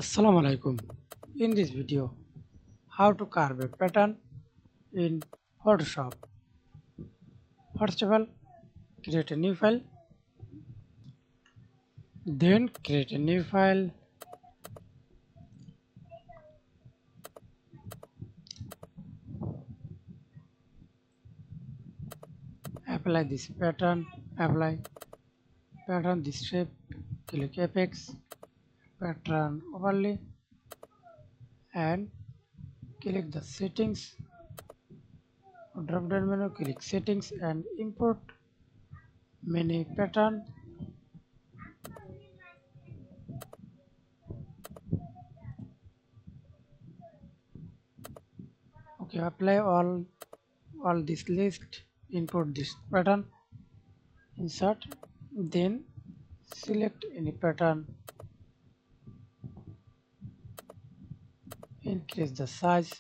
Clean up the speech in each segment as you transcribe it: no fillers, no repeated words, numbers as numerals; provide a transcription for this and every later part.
Assalamu alaikum. In this video, how to carve a pattern in Photoshop. First of all, create a new file. Then create a new file. Apply this pattern. Apply pattern this shape. Click Apex. Pattern overlay. And click the settings. Drop down menu. Click settings and import mini pattern. Okay, apply all this list. Import this pattern. Insert, then select any pattern, increase the size,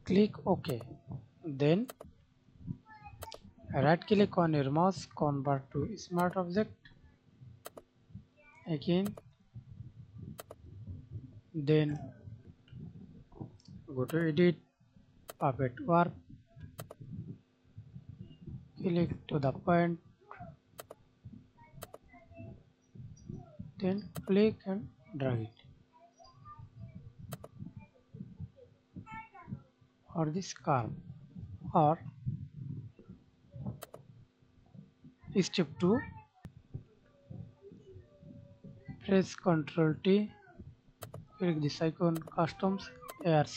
click OK. Then right click on your mouse, convert to smart object. Again, then go to edit, puppet warp, click to the point, then click and drag it. Or this curve. Or step 2, press Ctrl T, click this icon, customs ARC.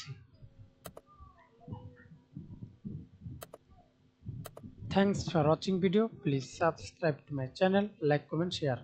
Thanks for watching video. Please subscribe to my channel, like, comment, share.